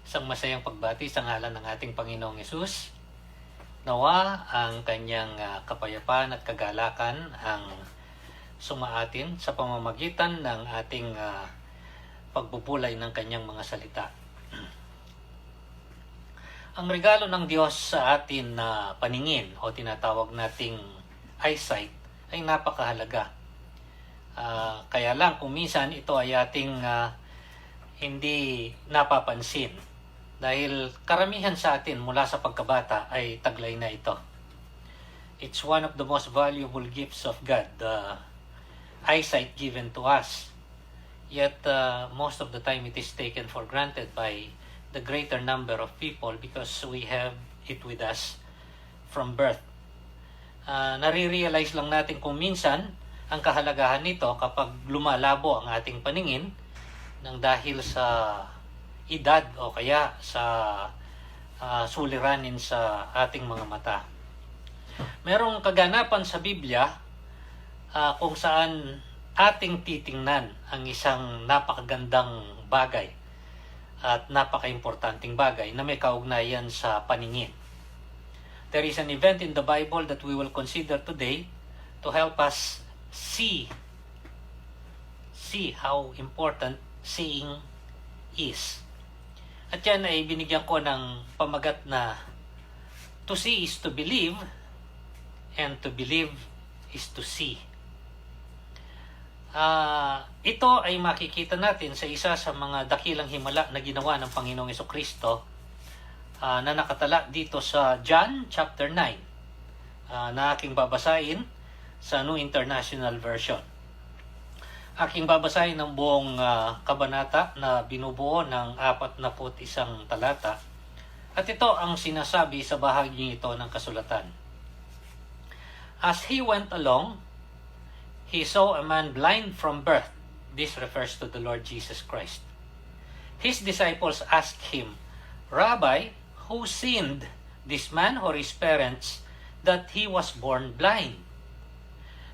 Isang masayang pagbati sa ngalan ng ating Panginoong Hesus. Nawa ang kanyang kapayapaan at kagalakan ang sumaatin sa pamamagitan ng ating pagbubulay ng kanyang mga salita. Ang regalo ng Diyos sa atin na paningin o tinatawag nating eyesight ay napakahalaga. Kaya lang kung minsan ito ay ating hindi napapansin. Dahil karamihan sa atin mula sa pagkabata ay taglay na ito. It's one of the most valuable gifts of God, the eyesight given to us. Yet most of the time it is taken for granted by the greater number of people because we have it with us from birth. Nare-realize lang natin kung minsan ang kahalagahan nito kapag lumalabo ang ating paningin nang dahil sa edad o kaya sa suliranin sa ating mga mata. Merong kaganapan sa Biblia kung saan ating titingnan ang isang napakagandang bagay at napaka-importanting bagay na may kaugnayan sa paningin. There is an event in the Bible that we will consider today to help us see how important seeing is. At yan ay binigyan ko ng pamagat na to see is to believe and to believe is to see. Ito ay makikita natin sa isa sa mga dakilang himala na ginawa ng Panginoong Jesucristo na nakatala dito sa John chapter 9 na aking babasahin sa New International Version. Aking babasahin ng buong kabanata na binubuo ng 41 talata. At ito ang sinasabi sa bahagi ito ng kasulatan. As he went along, he saw a man blind from birth. This refers to the Lord Jesus Christ. His disciples asked him, Rabbi, who sinned, this man or his parents, that he was born blind?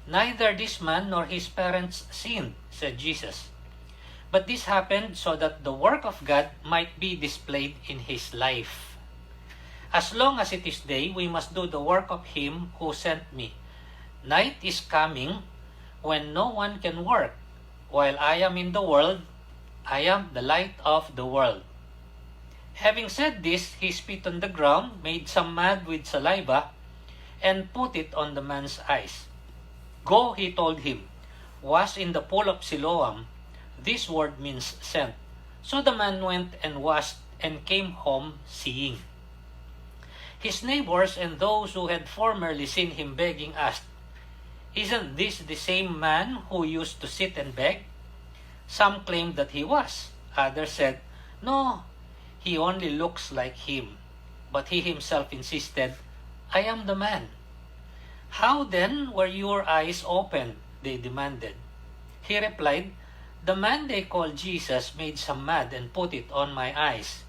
Neither this man nor his parents sinned, said Jesus. But this happened so that the work of God might be displayed in his life. As long as it is day, we must do the work of him who sent me. Night is coming when no one can work. While I am in the world, I am the light of the world. Having said this, he spit on the ground, made some mud with saliva, and put it on the man's eyes. Go, he told him, wash in the pool of Siloam. This word means sent. So the man went and washed and came home seeing. His neighbors and those who had formerly seen him begging asked, Isn't this the same man who used to sit and beg? Some claimed that he was. Others said, No, he only looks like him. But he himself insisted, I am the man. How then were your eyes opened? They demanded. He replied, The man they call Jesus made some mud and put it on my eyes.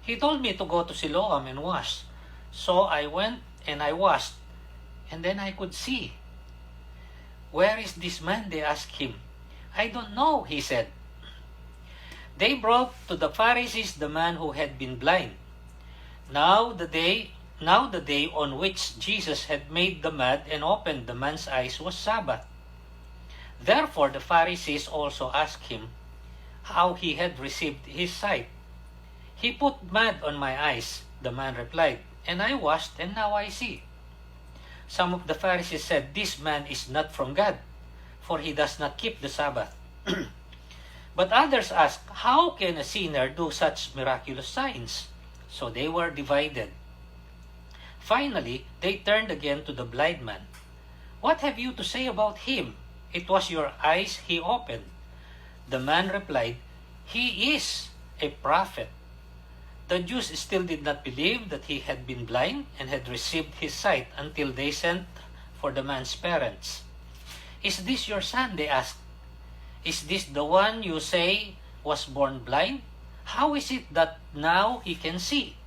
He told me to go to Siloam and wash. So I went and I washed, and then I could see. Where is this man? They asked him. I don't know, he said. They brought to the Pharisees the man who had been blind. Now the day on which Jesus had made the mud and opened the man's eyes was Sabbath. Therefore the Pharisees also asked him how he had received his sight. He put mud on my eyes, the man replied, and I washed and now I see. Some of the Pharisees said, This man is not from God, for he does not keep the Sabbath. But others asked, How can a sinner do such miraculous signs? So they were divided. Finally, they turned again to the blind man. What have you to say about him? It was your eyes he opened. The man replied, He is a prophet. The Jews still did not believe that he had been blind and had received his sight until they sent for the man's parents. Is this your son? They asked. Is this the one you say was born blind? How is it that now he can see?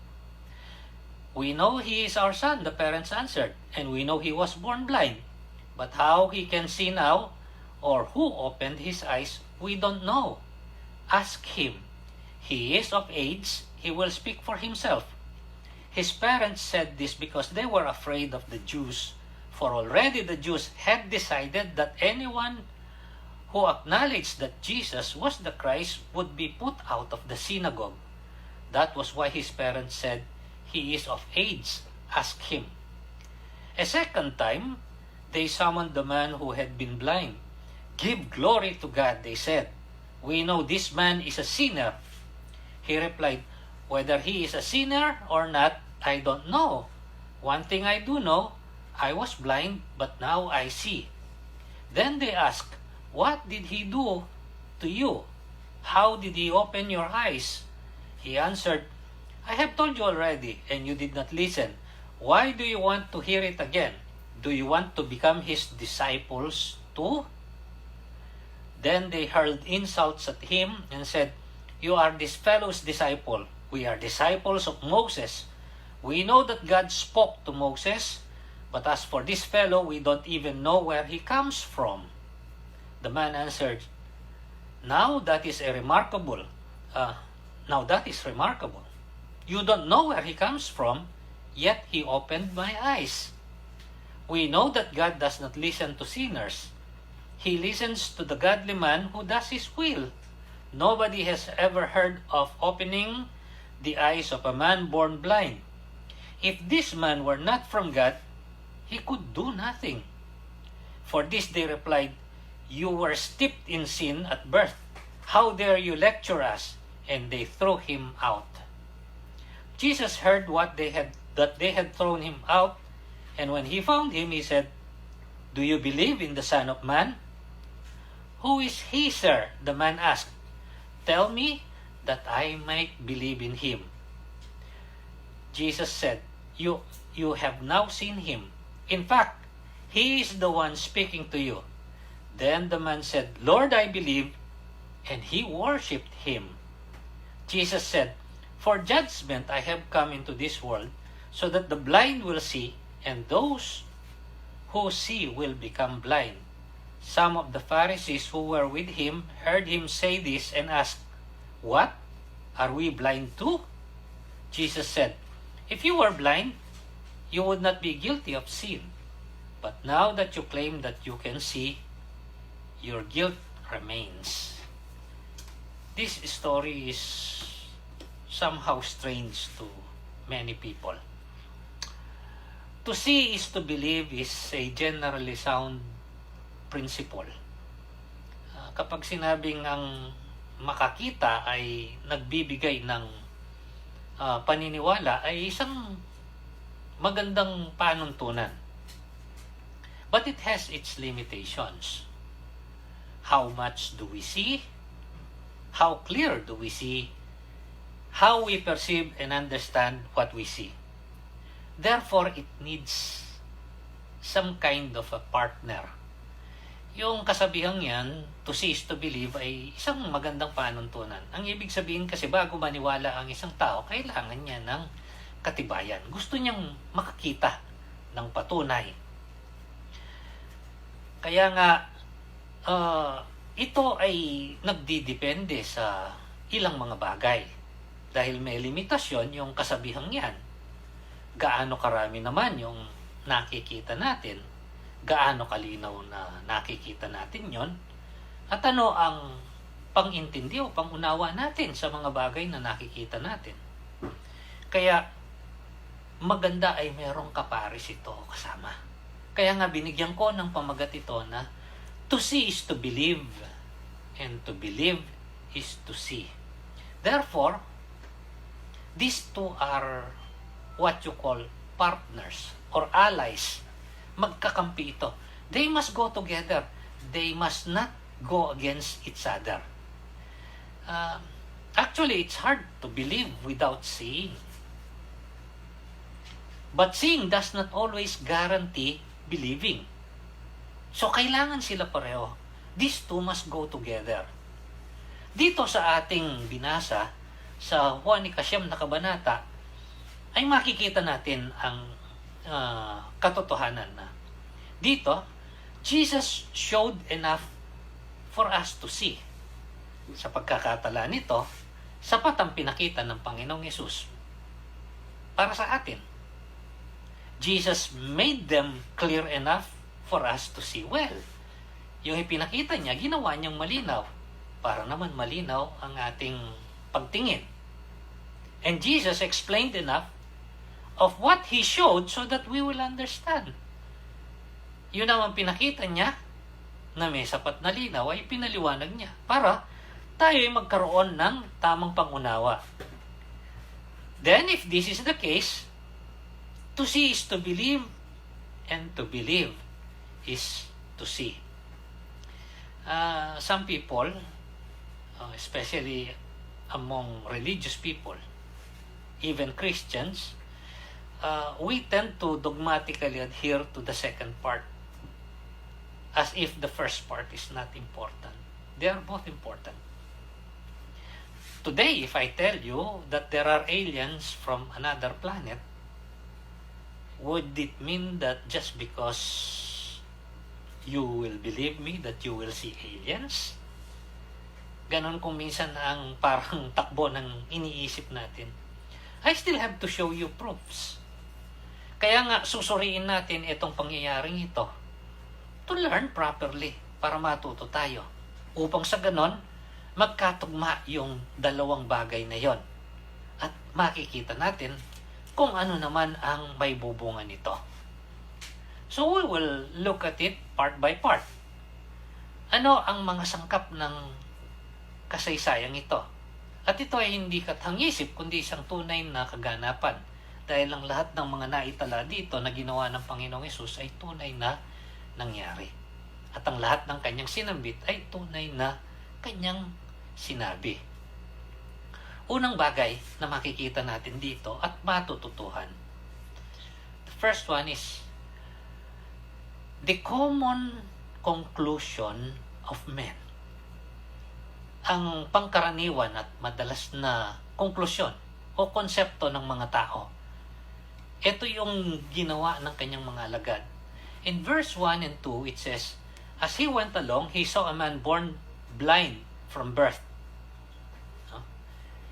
We know he is our son, the parents answered, and we know he was born blind. But how he can see now, or who opened his eyes, we don't know. Ask him. he is of age, he will speak for himself. His parents said this because they were afraid of the Jews, for already the Jews had decided that anyone who acknowledged that Jesus was the Christ would be put out of the synagogue. That was why his parents said, "He is of age, ask him." A second time, they summoned the man who had been blind. "Give glory to God," they said. "We know this man is a sinner." He replied, "Whether he is a sinner or not, I don't know. One thing I do know, I was blind, but now I see." Then they asked, "What did he do to you? How did he open your eyes?" He answered, "I have told you already, and you did not listen. Why do you want to hear it again? Do you want to become his disciples too?" Then they hurled insults at him and said, "You are this fellow's disciple. We are disciples of Moses. We know that God spoke to Moses, but as for this fellow, we don't even know where he comes from." The man answered, Now that is remarkable. You don't know where he comes from, yet he opened my eyes. We know that God does not listen to sinners. He listens to the godly man who does his will. Nobody has ever heard of opening the eyes of a man born blind. If this man were not from God, he could do nothing. For this they replied, "You were steeped in sin at birth. How dare you lecture us?" And they threw him out. Jesus heard that they had thrown him out, and when he found him, he said, "Do you believe in the Son of Man?" "Who is he, sir?" the man asked. "Tell me that I might believe in him." Jesus said, You have now seen him. In fact, he is the one speaking to you." Then the man said, "Lord, I believe," and he worshipped him. Jesus said, "For judgment I have come into this world, so that the blind will see, and those who see will become blind." Some of the Pharisees who were with him heard him say this and asked, "What? Are we blind too?" Jesus said, "If you were blind, you would not be guilty of sin. But now that you claim that you can see, your guilt remains." This story is somehow strange to many people. To see is to believe is a generally sound principle. Kapag sinabing ang makakita ay nagbibigay ng paniniwala, ay isang magandang panuntunan. But it has its limitations. How much do we see? How clear do we see? How we perceive and understand what we see? Therefore, it needs some kind of a partner. Yung kasabihang yan, to see is to believe, ay isang magandang panuntunan. Ang ibig sabihin kasi bago maniwala ang isang tao, kailangan niya ng katibayan. Gusto niyang makakita ng patunay. Kaya nga, ito ay nagdidepende sa ilang mga bagay. Dahil may limitasyon yung kasabihang yan. Gaano karami naman yung nakikita natin? Gaano kalinaw na nakikita natin yon? At ano ang pang-intindi o pang-unawa natin sa mga bagay na nakikita natin? Kaya, maganda ay merong kapares ito kasama. Kaya nga binigyan ko ng pamagat ito na to see is to believe, and to believe is to see. Therefore, these two are what you call partners or allies. Magkakampi ito. They must go together. They must not go against each other. Actually, it's hard to believe without seeing. But seeing does not always guarantee believing. So, kailangan sila pareho. These two must go together. Dito sa ating binasa, sa Juan 9 na kabanata, ay makikita natin ang katotohanan na dito, Jesus showed enough for us to see. Sa pagkakatala nito, Sapat ang pinakita ng Panginoong Yesus para sa atin. Jesus made them clear enough for us to see well. Yung ipinakita niya, ginawa niyang malinaw para naman malinaw ang ating pagtingin. And Jesus explained enough of what He showed so that we will understand. Yun naman pinakita niya na may sapat na linaw ay pinaliwanag niya para tayo ay magkaroon ng tamang pangunawa. Then, if this is the case, to see is to believe, and to believe is to see. Some people, especially among religious people, even Christians, we tend to dogmatically adhere to the second part as if the first part is not important. They are both important. Today, if I tell you that there are aliens from another planet, would it mean that just because you will believe me that you will see aliens? Ganon kung minsan ang parang takbo ng iniisip natin. I still have to show you proofs. Kaya nga susuriin natin itong pangyayaring ito to learn properly para matuto tayo. Upang sa ganon, magkatugma yung dalawang bagay na yon. At makikita natin kung ano naman ang may bubungan nito. So we will look at it part by part. Ano ang mga sangkap ng kasaysayang ito? At ito ay hindi kathangisip kundi isang tunay na kaganapan. Dahil ang lahat ng mga naitala dito na ginawa ng Panginoong Hesus ay tunay na nangyari. At ang lahat ng kanyang sinambit ay tunay na kanyang sinabi. Unang bagay na makikita natin dito at matututuhan. The first one is the common conclusion of men. Ang pangkaraniwan at madalas na konklusyon o konsepto ng mga tao. Ito yung ginawa ng kanyang mga alagad. In verse 1 and 2, it says, as he went along, he saw a man born blind from birth.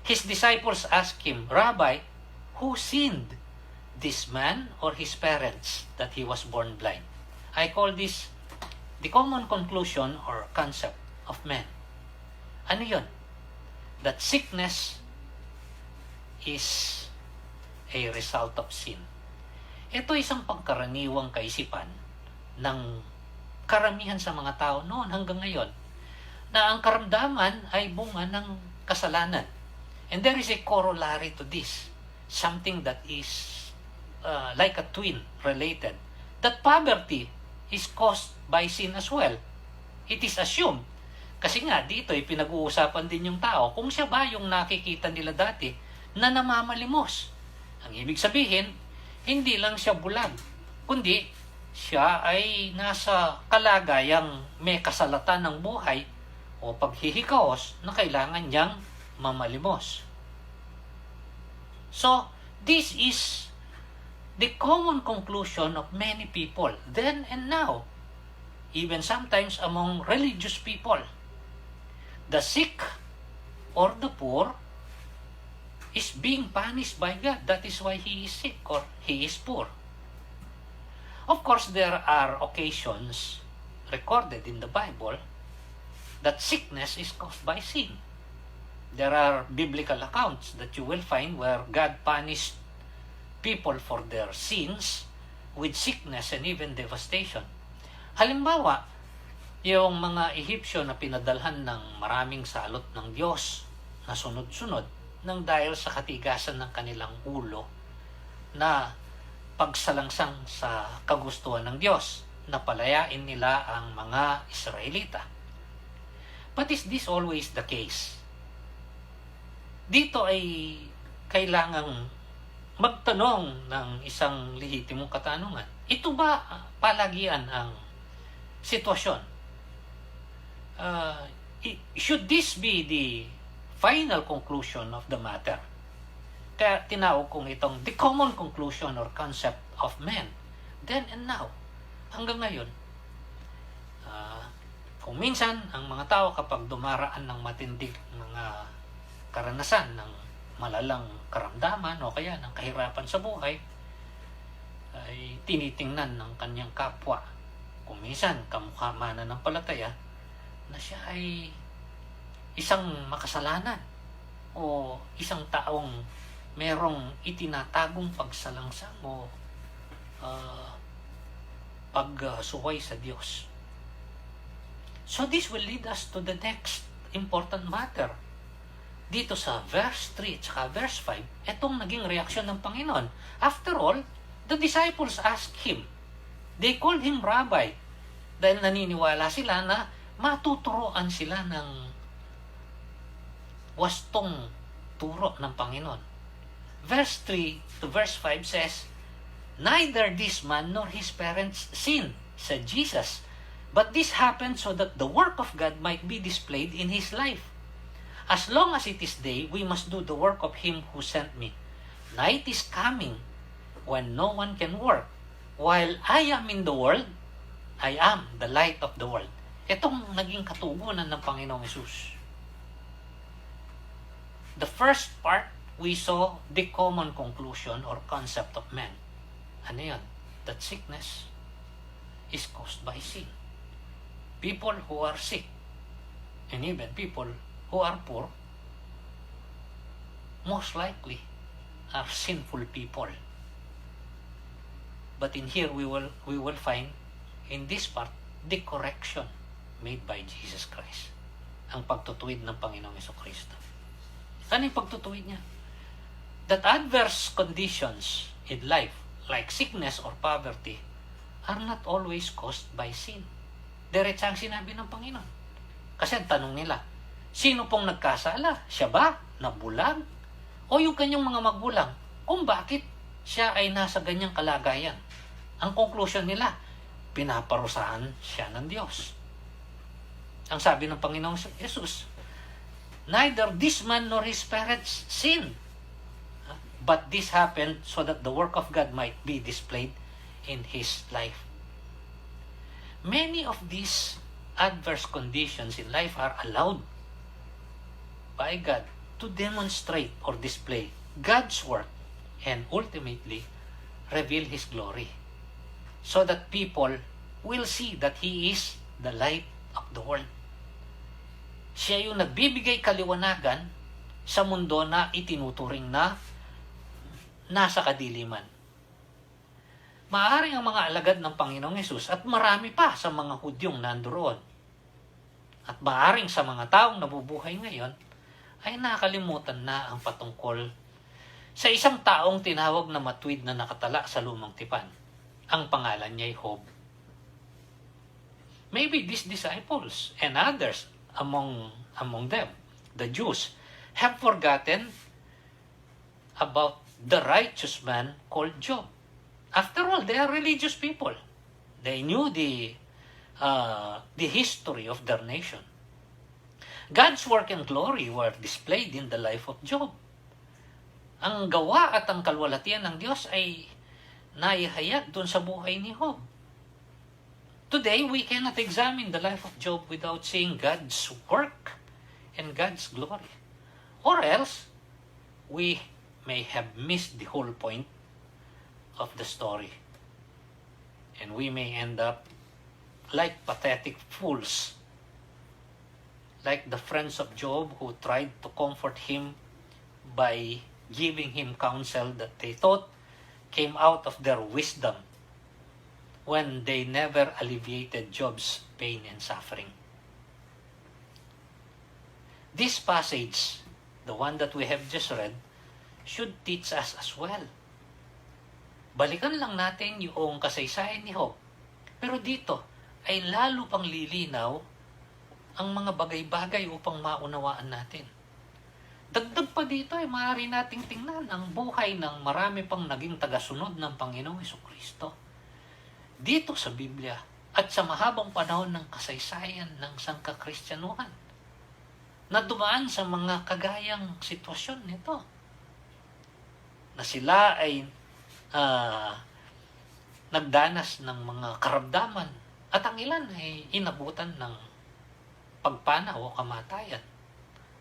His disciples asked him, Rabbi, who sinned, this man or his parents, that he was born blind? I call this the common conclusion or concept of men. Ano yun? That sickness is a result of sin. Ito isang pangkaraniwang kaisipan ng karamihan sa mga tao noon hanggang ngayon na ang karamdaman ay bunga ng kasalanan. And there is a corollary to this, something that is like a twin related, that poverty is caused by sin as well. It is assumed. Kasi nga dito ay pinag-uusapan din yung tao kung siya ba yung nakikita nila dati na namamalimos. Ang ibig sabihin, hindi lang siya bulag, kundi siya ay nasa kalagayang may kasalatan ng buhay o paghihikaos na kailangan niyang mamalimos. So, this is the common conclusion of many people then and now, even sometimes among religious people. The sick or the poor is being punished by God. That is why he is sick or he is poor. Of course, there are occasions recorded in the Bible that sickness is caused by sin. There are biblical accounts that you will find where God punished people for their sins with sickness and even devastation. Halimbawa, yung mga Ehipsyo na pinadalhan ng maraming salot ng Diyos na sunod-sunod nang dahil sa katigasan ng kanilang ulo na pagsalangsang sa kagustuhan ng Diyos na palayain nila ang mga Israelita. But is this always the case? Dito ay kailangang magtanong ng isang lehitimong katanungan. Ito ba palagian ang sitwasyon? Should this be the final conclusion of the matter? Kaya tinawag kong itong the common conclusion or concept of men then and now. Hanggang ngayon, kung minsan ang mga tao kapag dumaraan ng matinding mga karanasan ng malalang karamdaman o kaya ng kahirapan sa buhay, ay tinitingnan ng kanyang kapwa, kung minsan kamukha mananampalataya, na siya ay isang makasalanan o isang taong merong itinatagong pagsalangsang o pagsuway sa Diyos. So this will lead us to the next important matter. Dito sa verse 3 at verse 5, etong naging reaksyon ng Panginoon. After all, the disciples asked him. They called him Rabbi. Dahil naniniwala sila na matuturoan sila ng wastong turo ng Panginoon. Verse 3 to verse 5 says, "Neither this man nor his parents sinned," said Jesus, "but this happened so that the work of God might be displayed in his life. As long as it is day, we must do the work of him who sent me. Night is coming when no one can work. While I am in the world, I am the light of the world." Itong naging katugunan ng Panginoong Hesus. The first part, we saw the common conclusion or concept of man. Ano yun? That sickness is caused by sin. People who are sick, and even people who are poor, most likely are sinful people. But in here we will find in this part the correction made by Jesus Christ. Ang pagtutuwid ng Panginoong Jesucristo. Ano yung pagtutuwid niya? That adverse conditions in life, like sickness or poverty, are not always caused by sin. Diretsang sinabi ng Panginoon. Kasi ang tanong nila, sino pong nagkasala? Siya ba? Nabulag? O yung kanyang mga magulang? Kung bakit siya ay nasa ganyang kalagayan? Ang conclusion nila, pinaparusahan siya ng Diyos. Ang sabi ng Panginoong Jesus, "Neither this man nor his parents sinned, but this happened so that the work of God might be displayed in his life." Many of these adverse conditions in life are allowed by God to demonstrate or display God's work and ultimately reveal His glory, so that people will see that He is the light of the world. Siya yung nagbibigay kaliwanagan sa mundo na itinuturing na nasa kadiliman. Maaring ang mga alagad ng Panginoong Hesus at marami pa sa mga Hudyong nandoon, at maaring sa mga taong nabubuhay ngayon, ay nakalimutan na ang patungkol sa isang taong tinawag na matuwid na nakatala sa lumang tipan. Ang pangalan niya ay Job. Maybe these disciples and others among them, the Jews, have forgotten about the righteous man called Job. After all, they are religious people. They knew the history of their nation. God's work and glory were displayed in the life of Job. Ang gawa at ang kalwalatian ng Diyos ay naihayag doon sa buhay ni Job. Today, we cannot examine the life of Job without seeing God's work and God's glory. Or else, we may have missed the whole point of the story. And we may end up like pathetic fools, like the friends of Job who tried to comfort him by giving him counsel that they thought came out of their wisdom, when they never alleviated Job's pain and suffering. This passage, the one that we have just read, should teach us as well. Balikan lang natin yung kasaysayan ni Job. Pero dito ay lalo pang lilinaw ang mga bagay-bagay upang maunawaan natin. Dagdag pa dito ay maaari nating tingnan ang buhay ng marami pang naging tagasunod ng Panginoong Jesucristo dito sa Biblia at sa mahabang panahon ng kasaysayan ng sangkakristyanuhan na dumaan sa mga kagayang sitwasyon nito, na sila ay nagdanas ng mga karamdaman at ang ilan ay inabutan ng pagpanaw o kamatayan.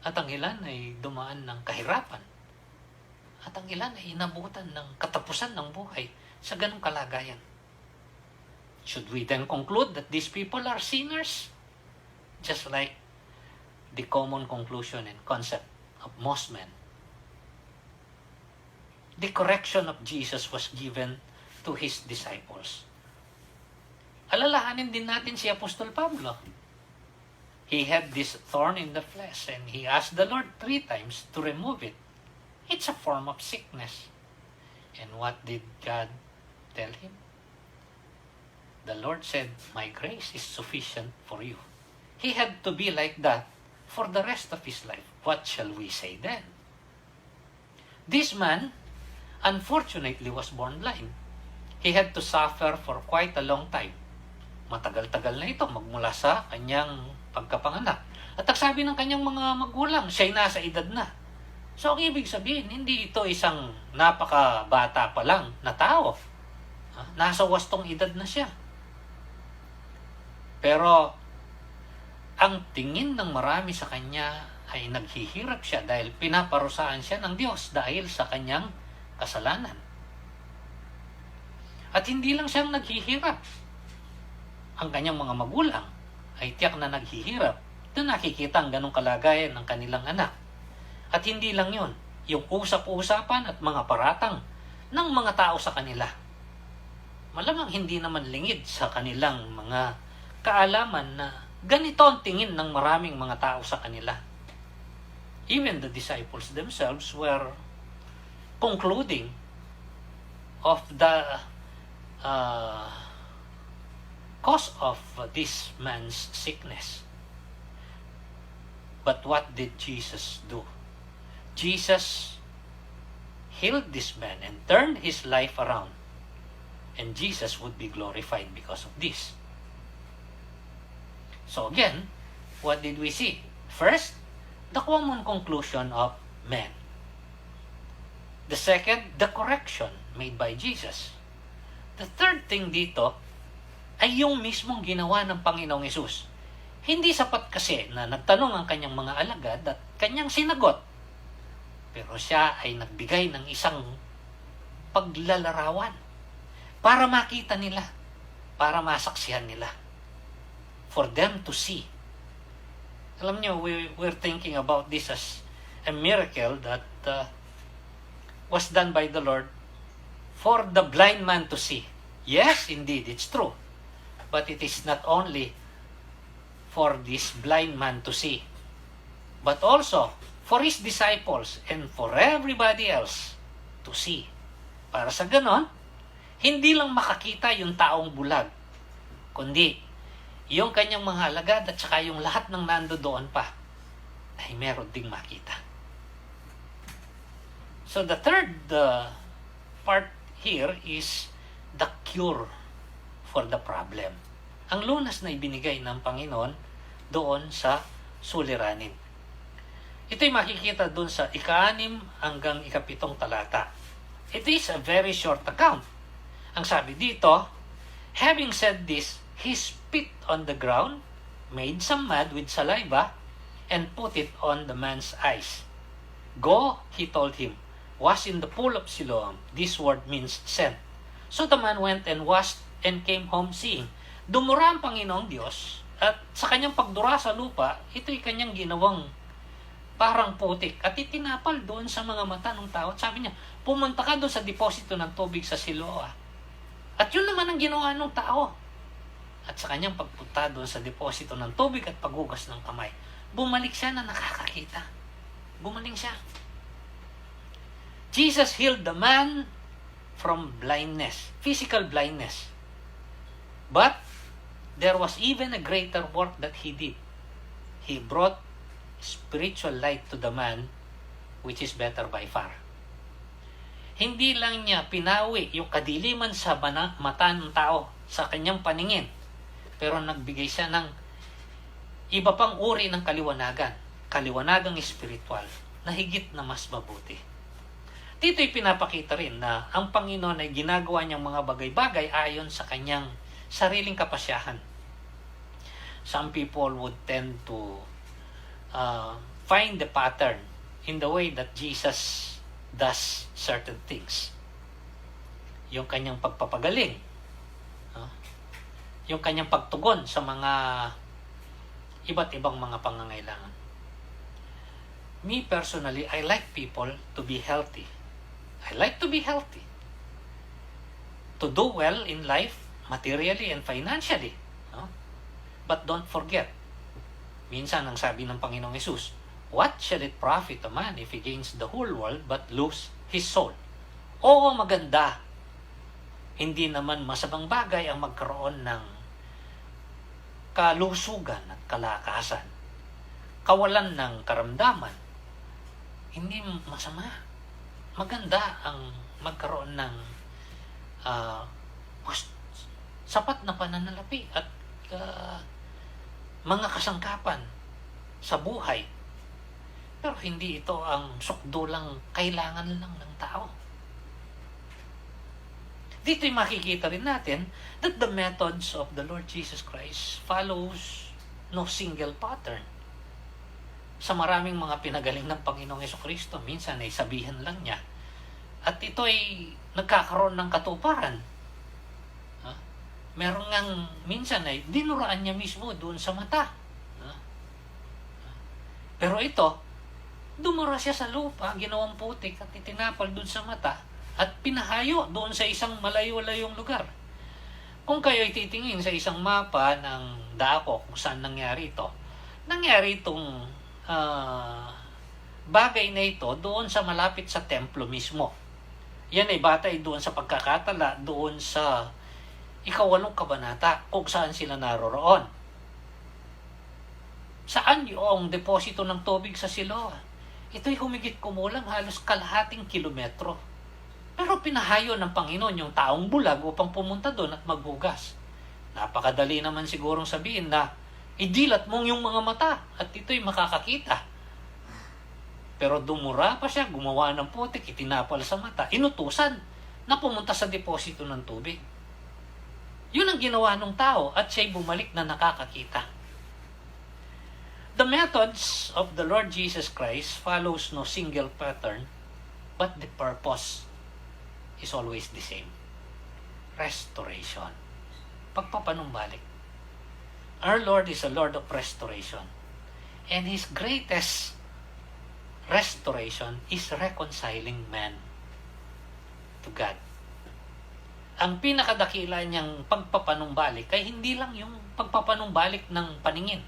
At ang ilan ay dumaan ng kahirapan. At ang ilan ay inabutan ng katapusan ng buhay sa ganong kalagayan. Should we then conclude that these people are sinners? Just like the common conclusion and concept of most men. The correction of Jesus was given to His disciples. Alalahanin din natin si Apostol Pablo. He had this thorn in the flesh and he asked the Lord 3 times to remove it. It's a form of sickness. And what did God tell him? The Lord said, "My grace is sufficient for you." He had to be like that for the rest of his life. What shall we say then? This man, unfortunately, was born blind. He had to suffer for quite a long time. Matagal-tagal na ito magmula sa kanyang pagkapanganak. At ang sabi ng kanyang mga magulang, siya'y nasa edad na. So, ang ibig sabihin, hindi ito isang napakabata pa lang na tao. Nasa wastong edad na siya. Pero, ang tingin ng marami sa kanya ay naghihirap siya dahil pinaparusaan siya ng Diyos dahil sa kanyang kasalanan. At hindi lang siyang naghihirap. Ang kanyang mga magulang ay tiyak na naghihirap. Doon nakikita ang ganong kalagayan ng kanilang anak. At hindi lang yun, yung usap-usapan at mga paratang ng mga tao sa kanila. Malamang hindi naman lingid sa kanilang mga kaalaman na ganito ang tingin ng maraming mga tao sa kanila. Even the disciples themselves were concluding of the cause of this man's sickness. But what did Jesus do? Jesus healed this man and turned his life around. And Jesus would be glorified because of this. So again, what did we see? First, the common conclusion of men. The second, the correction made by Jesus. The third thing dito ay yung mismong ginawa ng Panginoong Hesus. Hindi sapat kasi na nagtanong ang kanyang mga alagad at kanyang sinagot. Pero siya ay nagbigay ng isang paglalarawan para makita nila, para masaksihan nila. For them to see. Alam niyo, we're thinking about this as a miracle that was done by the Lord for the blind man to see. Yes, indeed, it's true. But it is not only for this blind man to see, but also for his disciples and for everybody else to see. Para sa ganon, hindi lang makakita yung taong bulag, kundi yung kanyang mga alagad at saka yung lahat ng nandoon pa ay meron ding makita. So the third part here is the cure for the problem. Ang lunas na ibinigay ng Panginoon doon sa suliranin. Ito'y makikita doon sa 6 hanggang 7 talata. It is a very short account. Ang sabi dito, having said this, he spit on the ground, made some mud with saliva, and put it on the man's eyes. Go, he told him, wash in the pool of Siloam. This word means sent. So the man went and washed and came home seeing. Dumura ang Panginoong Diyos at sa kanyang pagdura sa lupa, ito'y kanyang ginawang parang putik at itinapal doon sa mga mata ng tao. At sabi niya, pumunta ka doon sa deposito ng tubig sa Siloa. At yun naman ang ginawa ng tao. At sa kanyang pagpunta doon sa deposito ng tubig at paghugas ng kamay, bumalik siya na nakakakita. Gumaling siya. Jesus healed the man from blindness, physical blindness. But there was even a greater work that he did. He brought spiritual light to the man, which is better by far. Hindi lang niya pinawi yung kadiliman sa mata ng tao sa kanyang paningin, pero nagbigay siya ng iba pang uri ng kaliwanagan, kaliwanagang espiritual, na higit na mas mabuti. Dito'y pinapakita rin na ang Panginoon ay ginagawa niyang mga bagay-bagay ayon sa kanyang sariling kapasyahan. Some people would tend to find the pattern in the way that Jesus does certain things. Yung kanyang pagpapagaling, yung kanyang pagtugon sa mga iba't ibang mga pangangailangan. Me personally, I like people to be healthy. I like to be healthy. To do well in life, materially and financially. But don't forget, minsan ang sabi ng Panginoong Hesus, what shall it profit a man if he gains the whole world but lose his soul? Oo, maganda. Hindi naman masamang bagay ang magkaroon ng kalusugan at kalakasan. Kawalan ng karamdaman. Hindi masama. Maganda ang magkaroon ng sapat na pananalapi at mga kasangkapan sa buhay. Pero hindi ito ang sukdulang kailangan lang ng tao. Dito'y makikita rin natin that the methods of the Lord Jesus Christ follows no single pattern. Sa maraming mga pinagaling ng Panginoong Jesucristo, minsan ay sabihan lang niya. At ito ay nagkakaroon ng katuparan. Meron ngang minsan ay dinuraan niya mismo doon sa mata. Pero ito, dumura siya sa lupa, ginawang putik at itinapal doon sa mata at pinahayo doon sa isang malayo-layong lugar. Kung kayo ay titingin sa isang mapa ng dako kung saan nangyari ito, nangyari itong bagay na ito doon sa malapit sa templo mismo. Yan ay batay doon sa pagkakatala doon sa 8 kabanata kung saan sila naroroon. Saan yung deposito ng tubig sa Siloa? Ito'y humigit kumulang halos kalahating kilometro. Pero pinahayo ng Panginoon yung taong bulag upang pumunta doon at maghugas. Napakadali naman sigurong sabihin na idilat mong yung mga mata at ito'y makakakita. Pero dumura pa siya, gumawa ng putik, itinapal sa mata, inutusan na pumunta sa deposito ng tubig. Yun ang ginawa ng tao at siya'y bumalik na nakakakita. The methods of the Lord Jesus Christ follows no single pattern, but the purpose is always the same. Restoration. Pagpapanumbalik. Our Lord is a Lord of restoration. And His greatest restoration is reconciling man to God. Ang pinakadakila niyang pagpapanumbalik ay hindi lang yung pagpapanumbalik ng paningin,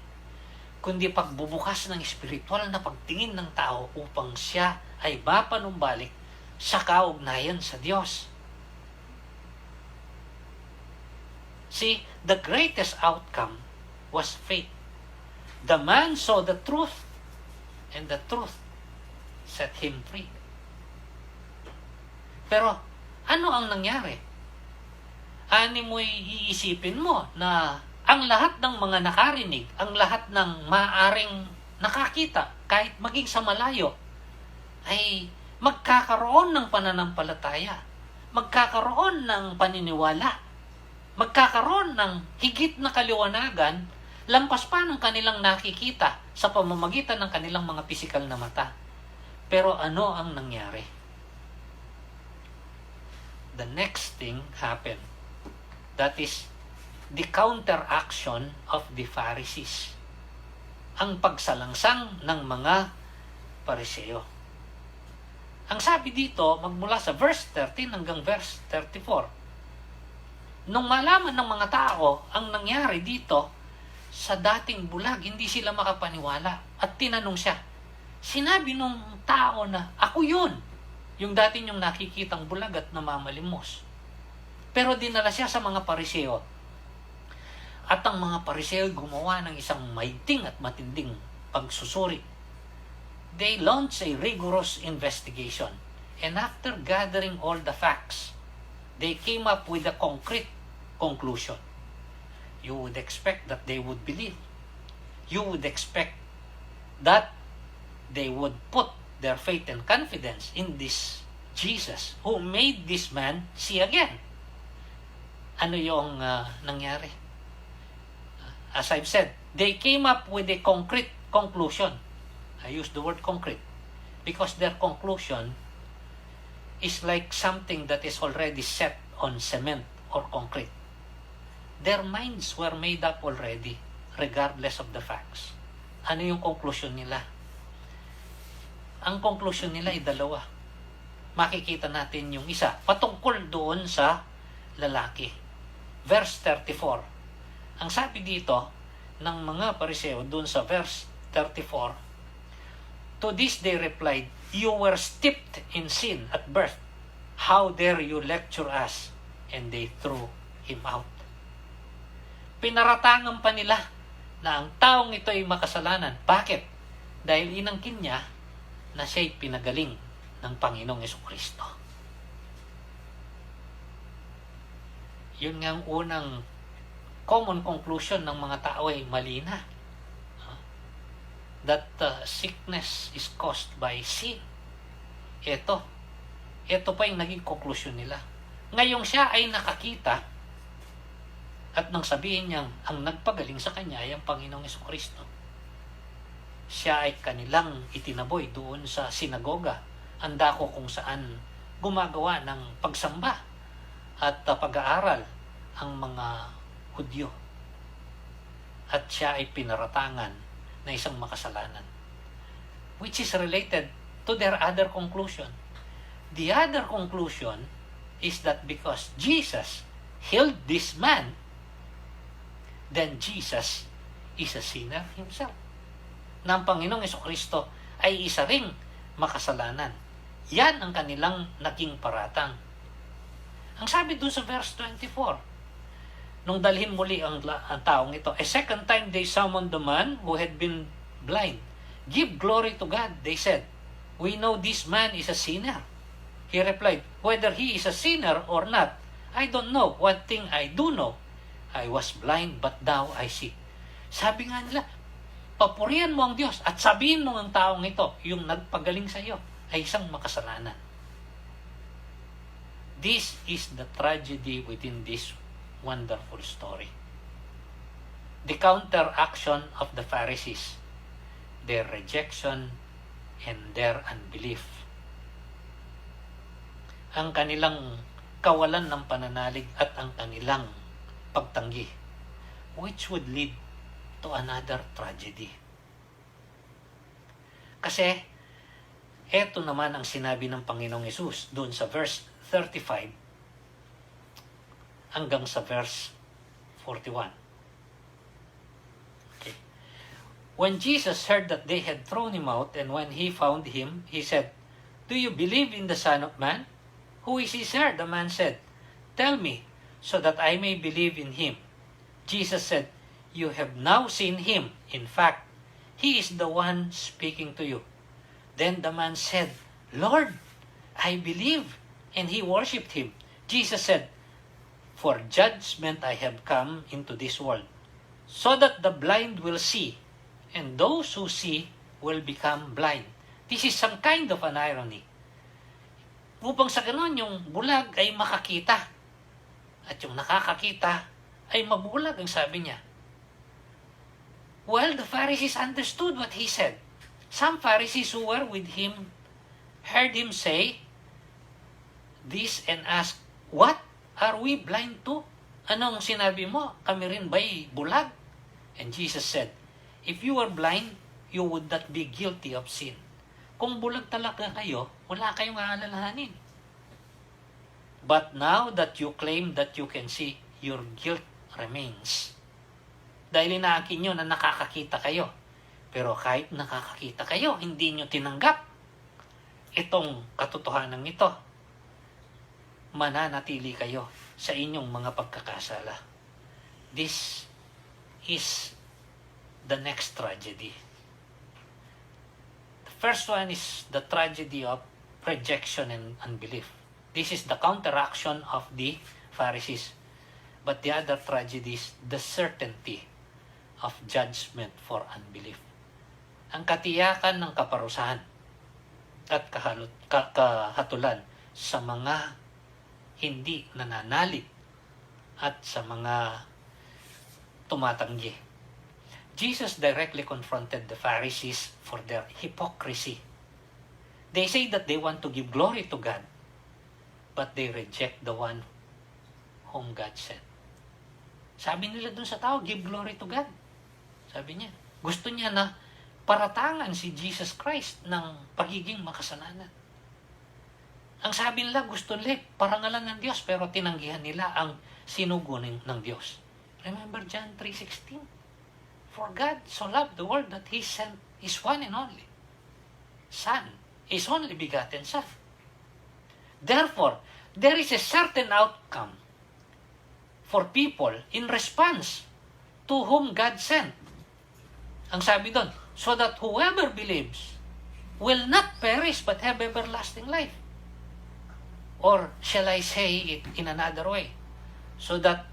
kundi pagbubukas ng espiritual na pagtingin ng tao upang siya ay mapanumbalik sa kaugnayan sa Diyos. See, the greatest outcome was faith. The man saw the truth, and the truth set him free. Pero, ano ang nangyari? Ani mo'y iisipin mo na ang lahat ng mga nakarinig, ang lahat ng maaring nakakita, kahit maging sa malayo, ay magkakaroon ng pananampalataya, magkakaroon ng paniniwala, magkakaroon ng higit na kaliwanagan, lampas pa ng kanilang nakikita sa pamamagitan ng kanilang mga pisikal na mata. Pero ano ang nangyari? The next thing happened. That is the counteraction of the Pharisees. Ang pagsalangsang ng mga Pariseo. Ang sabi dito, magmula sa verse 13 hanggang verse 34. Nung malaman ng mga tao ang nangyari dito, sa dating bulag, hindi sila makapaniwala. At tinanong siya, sinabi nung tao na, ako yun. Yung dati niyong nakikitang bulag at namamalimos. Pero dinala siya sa mga Pariseo. At ang mga Pariseo gumawa ng isang maigting at matinding pagsusuri. They launched a rigorous investigation. And after gathering all the facts, they came up with a concrete conclusion. You would expect that they would believe. You would expect that they would put their faith and confidence in this Jesus who made this man see again. Ano yung nangyari? As I've said, they came up with a concrete conclusion. I use the word concrete because their conclusion is like something that is already set on cement or concrete. Their minds were made up already regardless of the facts. Ano yung conclusion nila? Ang conclusion nila ay dalawa. Makikita natin yung isa patungkol doon sa lalaki. Verse 34. Ang sabi dito ng mga Pariseo doon sa verse 34, to this they replied, you were steeped in sin at birth. How dare you lecture us? And they threw him out. Pinaratangan pa nila na ang taong ito ay makasalanan. Bakit? Dahil inangkin niya na siya'y pinagaling ng Panginoong Jesucristo. Yun nga ang unang common conclusion ng mga tao ay mali na. That sickness is caused by sin. Ito pa yung naging conclusion nila. Ngayong siya ay nakakita at nang sabihin niyang ang nagpagaling sa kanya ay ang Panginoong Jesucristo. Siya ay kanilang itinaboy doon sa sinagoga, ang dako kung saan gumagawa ng pagsamba at pag-aaral ang mga Hudyo. At siya ay pinaratangan na isang makasalanan, which is related to their other conclusion. The other conclusion is that because Jesus healed this man, then Jesus is a sinner himself. Na ang Panginoong Jesucristo ay isa ring makasalanan. Yan ang kanilang naging paratang. Ang sabi doon sa verse 24, nung dalhin muli ang taong ito, a second time they summoned the man who had been blind. Give glory to God, they said. We know this man is a sinner. He replied, whether he is a sinner or not, I don't know. One thing I do know, I was blind but now I see. Sabi nga nila, papurihan mo ang Diyos at sabihin mo ang taong ito, yung nagpagaling sa iyo, ay isang makasalanan. This is the tragedy within this wonderful story. The counteraction of the Pharisees, their rejection and their unbelief. Ang kanilang kawalan ng pananalig at ang kanilang pagtanggi, which would lead to another tragedy. Kasi, eto naman ang sinabi ng Panginoong Hesus doon sa verse 35 hanggang sa verse 41. Okay. When Jesus heard that they had thrown him out, and when he found him, he said, do you believe in the Son of Man? Who is he, sir? The man said, tell me, so that I may believe in him. Jesus said, you have now seen him. In fact, he is the one speaking to you. Then the man said, Lord, I believe. And he worshipped him. Jesus said, for judgment I have come into this world, so that the blind will see, and those who see will become blind. This is some kind of an irony. Upang sa ganon, yung bulag ay makakita, at yung nakakakita ay mabulag, ang sabi niya. Well, the Pharisees understood what he said. Some Pharisees who were with him heard him say this and asked, what? Are we blind too? Anong sinabi mo? Kami rin ba'y bulag? And Jesus said, if you were blind, you would not be guilty of sin. Kung bulag talaga kayo, wala kayong aalalahanin. But now that you claim that you can see, your guilt remains. Dahil inaakin nyo na nakakakita kayo. Pero kahit nakakakita kayo, hindi nyo tinanggap itong katotohanan ito. Mananatili kayo sa inyong mga pagkakasala. This is the next tragedy. The first one is the tragedy of rejection and unbelief. This is the counteraction of the Pharisees. But the other tragedy is the certainty of judgment for unbelief. Ang katiyakan ng kaparusahan at kahatulan sa mga hindi nananalig at sa mga tumatanggi. Jesus directly confronted the Pharisees for their hypocrisy. They say that they want to give glory to God, but they reject the one whom God sent. Sabi nila dun sa tao, give glory to God. Sabi niya, gusto niya na paratangan si Jesus Christ ng pagiging makasalanan. Ang sabi nila, gusto nila parangalan ng Diyos, pero tinanggihan nila ang sinugunin ng Diyos. Remember John 3:16? For God so loved the world that He sent His one and only Son, His only begotten Son. Therefore, there is a certain outcome for people in response to whom God sent. Ang sabi doon, so that whoever believes will not perish but have everlasting life. Or shall I say it in another way? So that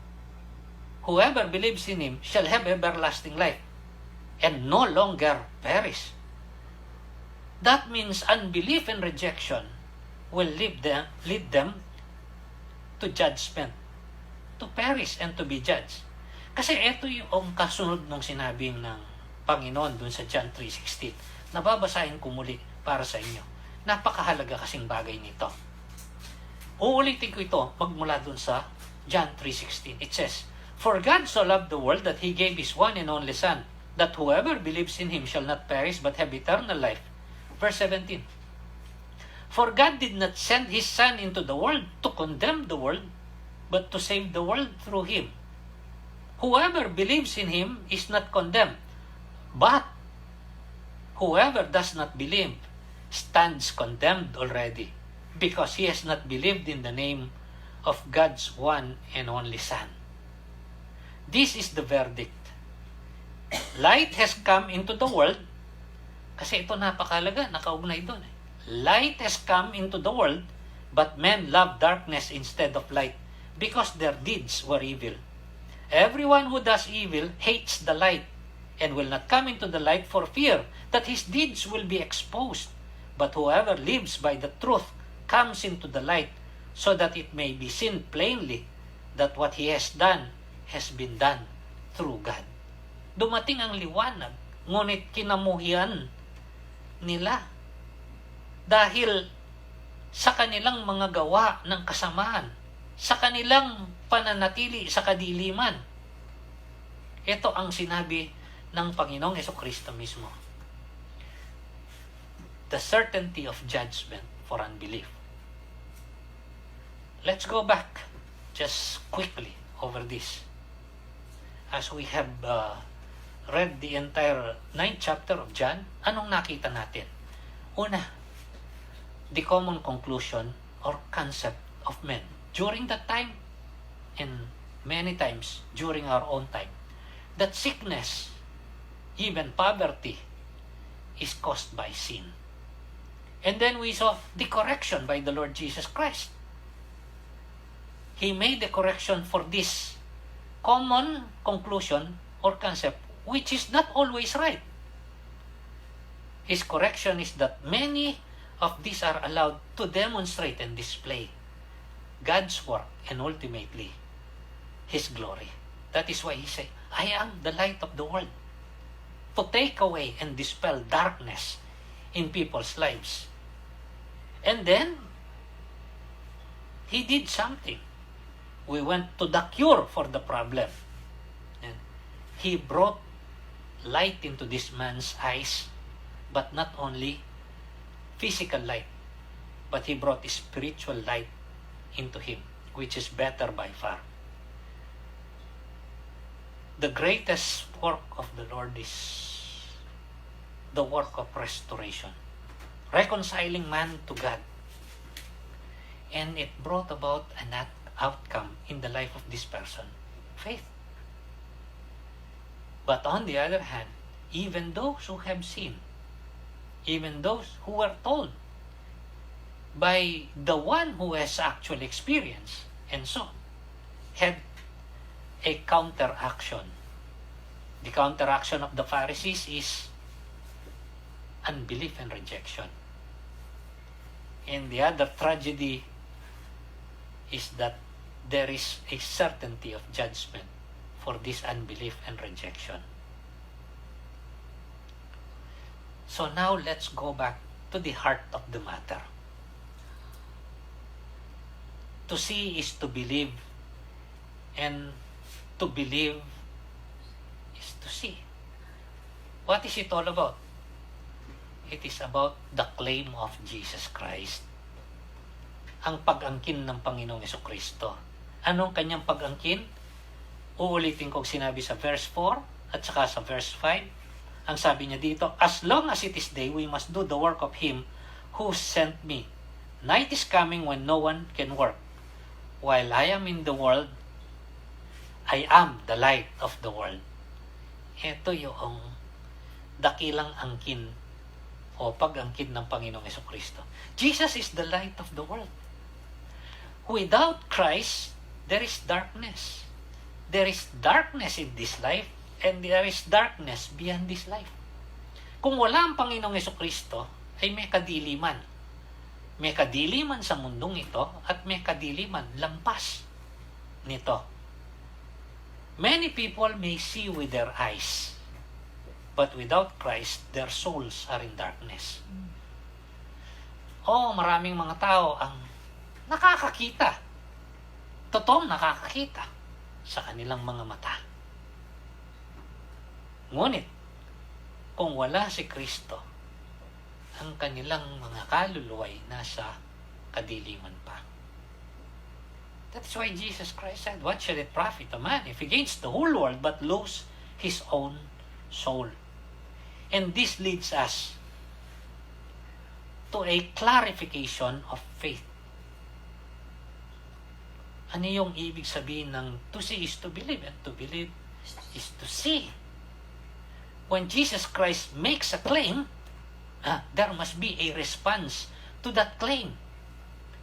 whoever believes in Him shall have everlasting life and no longer perish. That means unbelief and rejection will lead them to judgment, to perish and to be judged. Kasi ito yung kasunod ng sinabi ng Panginoon dun sa John 3:16. Nababasahin ko muli para sa inyo. Napakahalaga kasing bagay nito. Uulitin ko ito magmula dun sa John 3:16. It says, For God so loved the world that He gave His one and only Son, that whoever believes in Him shall not perish but have eternal life. Verse 17. For God did not send His Son into the world to condemn the world, but to save the world through Him. Whoever believes in Him is not condemned, but whoever does not believe stands condemned already, because he has not believed in the name of God's one and only Son. This is the verdict. Light has come into the world, kasi ito napakalaga, nakaugnay doon. Light has come into the world, but men love darkness instead of light, because their deeds were evil. Everyone who does evil hates the light, and will not come into the light for fear that his deeds will be exposed. But whoever lives by the truth comes into the light, so that it may be seen plainly that what he has done has been done through God. Dumating ang liwanag, ngunit kinamuhian nila dahil sa kanilang mga gawa ng kasamaan, sa kanilang pananatili sa kadiliman. Ito ang sinabi ng Panginoong Jesucristo mismo. The certainty of judgment for unbelief. Let's go back just quickly over this. As we have read the entire 9th chapter of John, anong nakita natin? Una, the common conclusion or concept of men during that time and many times during our own time, that sickness, even poverty, is caused by sin. And then we saw the correction by the Lord Jesus Christ. He made the correction for this common conclusion or concept, which is not always right. His correction is that many of these are allowed to demonstrate and display God's work and ultimately His glory. That is why He said, I am the light of the world, to take away and dispel darkness in people's lives. And then, He did something. We went to the cure for the problem. And He brought light into this man's eyes, but not only physical light, but He brought spiritual light into him, which is better by far. The greatest work of the Lord is the work of restoration, reconciling man to God. And it brought about an outcome in the life of this person, faith. But on the other hand, even those who have sinned, even those who were told by the one who has actually experienced and so had a counteraction. The counteraction of the Pharisees is unbelief and rejection. And the other tragedy is that there is a certainty of judgment for this unbelief and rejection. So now let's go back to the heart of the matter. To see is to believe, and to believe is to see. What is it all about? It is about the claim of Jesus Christ. Ang pag-angkin ng Panginoong Jesucristo. Anong kanyang pag-angkin? Uulitin ko sinabi sa verse 4 at saka sa verse 5. Ang sabi niya dito, as long as it is day, we must do the work of Him who sent me. Night is coming when no one can work. While I am in the world, I am the light of the world. Ito yung dakilang angkin o pag-angkin ng Panginoong Jesucristo. Jesus is the light of the world. Without Christ, there is darkness. There is darkness in this life, and there is darkness beyond this life. Kung wala ang Panginoong Jesucristo, ay may kadiliman. May kadiliman sa mundong ito at may kadiliman lampas nito. Many people may see with their eyes, but without Christ, their souls are in darkness. Maraming mga tao ang nakakakita. Totoong nakakakita sa kanilang mga mata. Ngunit, kung wala si Kristo, ang kanilang mga kaluluway nasa kadiliman pa. That's why Jesus Christ said, what shall it profit a man if he gains the whole world but lose his own soul? And this leads us to a clarification of faith. Ano yung ibig sabihin ng to see is to believe, and to believe is to see? When Jesus Christ makes a claim, there must be a response to that claim.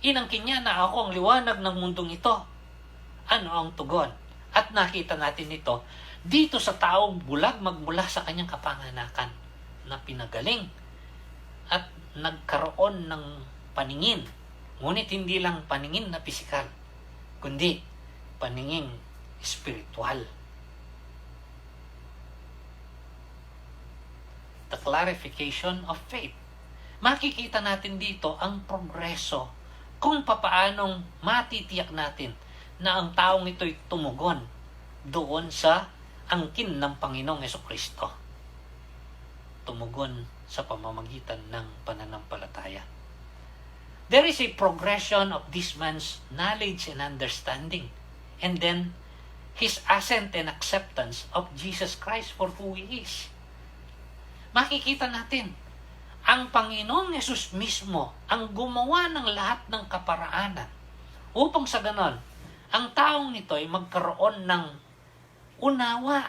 Inangkin niya na ako ang liwanag ng mundong ito. Ano ang tugon? At nakita natin ito dito sa taong bulag magmula sa kanyang kapanganakan na pinagaling at nagkaroon ng paningin. Ngunit hindi lang paningin na pisikal, kundi paningin spiritual. The clarification of faith. Makikita natin dito ang progreso kung papaanong matitiyak natin na ang taong ito'y tumugon doon sa angkin ng Panginoong Jesucristo. Tumugon sa pamamagitan ng pananampalataya. There is a progression of this man's knowledge and understanding, and then his assent and acceptance of Jesus Christ for who He is. Makikita natin, ang Panginoong Yesus mismo ang gumawa ng lahat ng kaparaanan upang sa ganon, ang taong nito ay magkaroon ng unawa.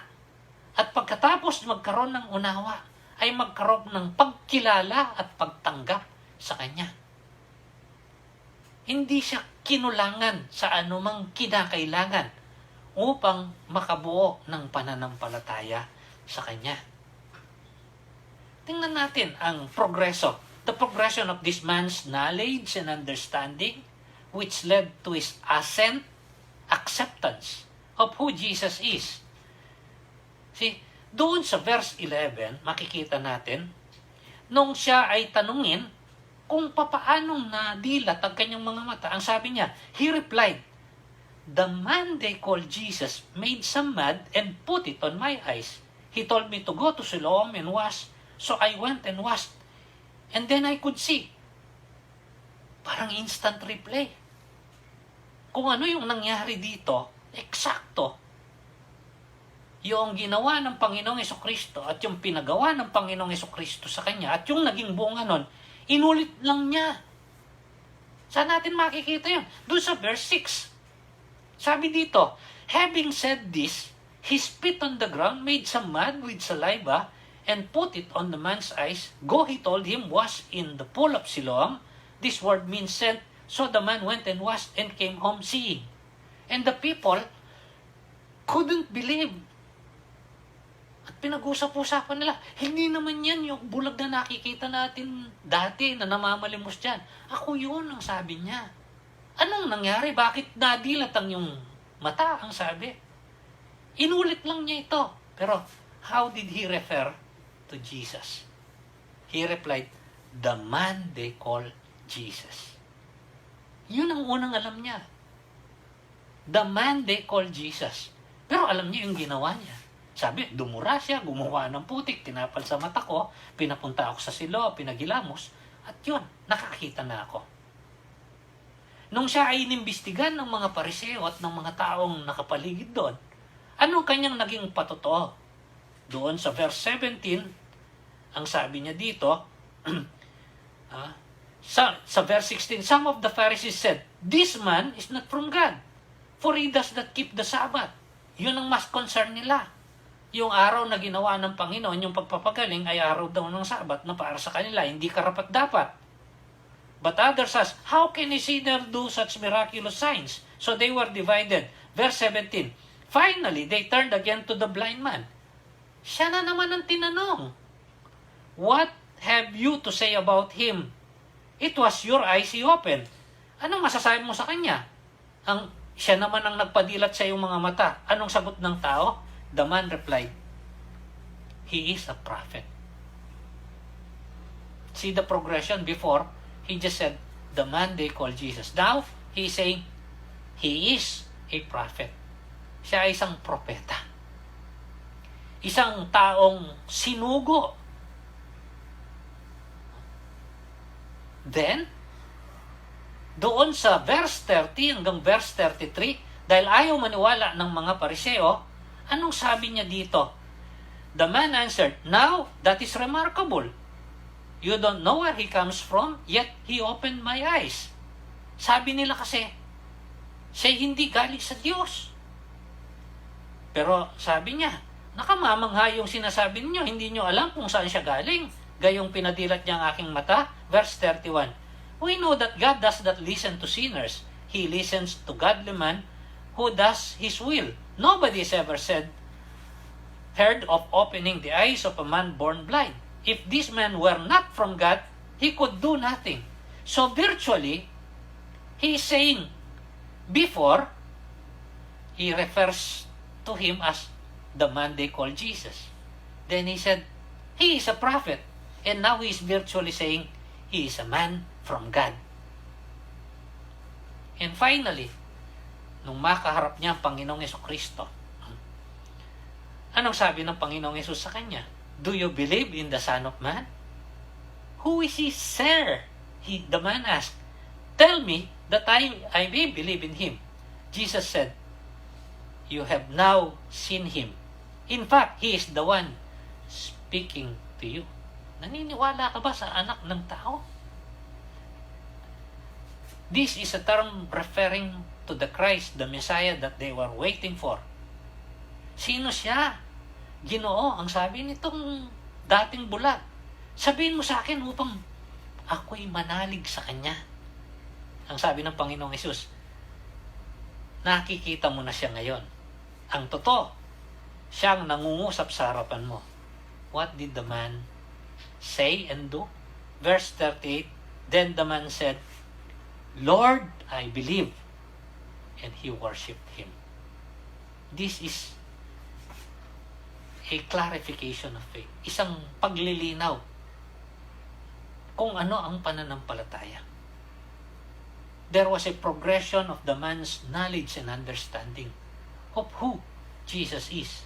At pagkatapos magkaroon ng unawa, ay magkaroon ng pagkilala at pagtanggap sa Kanya. Hindi siya kinulangan sa anumang kinakailangan upang makabuo ng pananampalataya sa Kanya. Tingnan natin ang progreso. The progression of this man's knowledge and understanding, which led to his assent, acceptance of who Jesus is. See, doon sa verse 11, makikita natin, nung siya ay tanungin kung papaanong nadilat ang kanyang mga mata, ang sabi niya, he replied, the man they called Jesus made some mud and put it on my eyes. He told me to go to Siloam and wash. So I went and washed, and then I could see. Parang instant replay. Kung ano yung nangyari dito, eksakto. Yung ginawa ng Panginoong Jesucristo at yung pinagawa ng Panginoong Jesucristo sa kanya at yung naging bunga nun, inulit lang niya. Saan natin makikita yun? Doon sa verse 6. Sabi dito, having said this, he spit on the ground, made some mud with saliva, and put it on the man's eyes. Go, he told him, wash in the pool of Siloam. This word means sent. So the man went and washed and came home seeing. And the people couldn't believe. At pinag-usap-usapan nila, hindi naman yan yung bulag na nakikita natin dati na namamalimos dyan. Ako yun ang sabi niya. Anong nangyari? Bakit nadilat ang yung mata? Ang sabi. Inulit lang niya ito. Pero how did he refer to Jesus? He replied, the man they call Jesus. Yun ang unang alam niya. The man they call Jesus. Pero alam niya yung ginawa niya. Sabi, dumura siya, gumawa ng putik, tinapal sa mata ko, pinapunta ako sa silo, pinagilamos, at yun, nakakita na ako. Nung siya ay inimbestigan ng mga Pariseo at ng mga taong nakapaligid doon, anong kanyang naging patotoo? Doon sa verse 17, ang sabi niya dito, sa verse 16, some of the Pharisees said, this man is not from God, for he does not keep the Sabbath. Yun ang mas concern nila. Yung araw na ginawa ng Panginoon, yung pagpapagaling ay araw daw ng Sabat na para sa kanila, hindi karapat-dapat. But others says, how can a sinner do such miraculous signs? So they were divided. Verse 17, finally, they turned again to the blind man. Siya na naman ang tinanong, what have you to say about him? It was your eyes he opened. Anong masasabi mo sa kanya? Siya naman ang nagpadilat sa iyong mga mata. Anong sagot ng tao? The man replied, he is a prophet. See the progression before, he just said, the man they call Jesus. Now, he's saying, he is a prophet. Siya ay isang propeta. Isang taong sinugo. Then, doon sa verse 30 hanggang verse 33, dahil ayaw maniwala ng mga Pariseo, anong sabi niya dito? The man answered, now that is remarkable. You don't know where he comes from, yet he opened my eyes. Sabi nila kasi, siya hindi galing sa Diyos. Pero sabi niya, nakamamangha yung sinasabi niyo, hindi niyo alam kung saan siya galing. Gayong pinadilat niya ang aking mata. Verse 31, we know that God does not listen to sinners. He listens to godly man who does His will. Nobody has ever heard of opening the eyes of a man born blind. If this man were not from God, he could do nothing. So virtually, he is saying, before, he refers to him as the man they call Jesus. Then he said, he is a prophet. And now he is virtually saying, he is a man from God. And finally, nung makaharap niya ang Panginoong Jesucristo, anong sabi ng Panginoong Yesus sa kanya? Do you believe in the Son of Man? Who is he, sir? The man asked, tell me that I may believe in him. Jesus said, you have now seen him. In fact, he is the one speaking to you. Naniniwala ka ba sa anak ng tao? This is a term referring to the Christ, the Messiah that they were waiting for. Sino siya? Ginoo, ang sabi nitong dating bulag. Sabihin mo sa akin upang ako'y manalig sa Kanya. Ang sabi ng Panginoong Hesus, nakikita mo na siya ngayon. Ang totoo, siyang nangungusap sa harapan mo. What did the man say and do? Verse 38, then the man said, Lord, I believe. And he worshipped him. This is a clarification of faith. Isang paglilinaw kung ano ang pananampalataya. There was a progression of the man's knowledge and understanding of who Jesus is,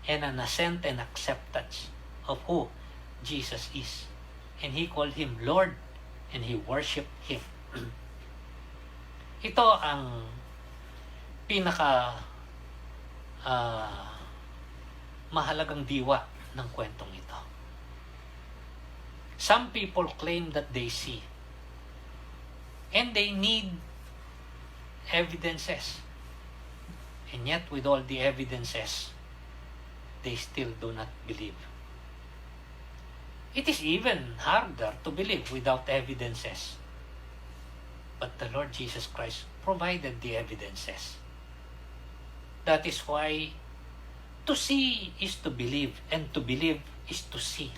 and an assent and acceptance of who Jesus is. And he called him Lord, and he worshipped him. Ito ang pinaka mahalagang diwa ng kwentong ito. Some people claim that they see, and they need evidences. And yet, with all the evidences, they still do not believe. It is even harder to believe without evidences. But the Lord Jesus Christ provided the evidences. That is why to see is to believe, and to believe is to see.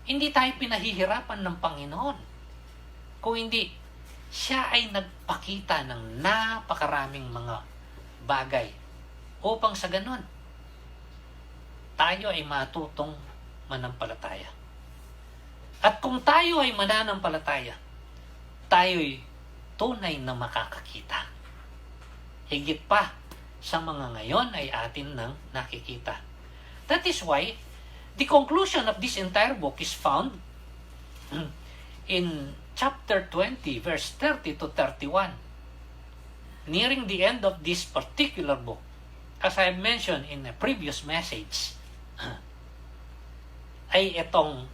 Hindi tayo pinahihirapan ng Panginoon. Kung hindi, siya ay nagpakita ng napakaraming mga bagay upang sa ganon, tayo ay matutong manampalataya. At kung tayo ay mananampalataya, tayo'y tunay na makakakita. Higit pa sa mga ngayon ay atin nang nakikita. That is why the conclusion of this entire book is found in chapter 20, verse 30 to 31. Nearing the end of this particular book, as I mentioned in a previous message, ay itong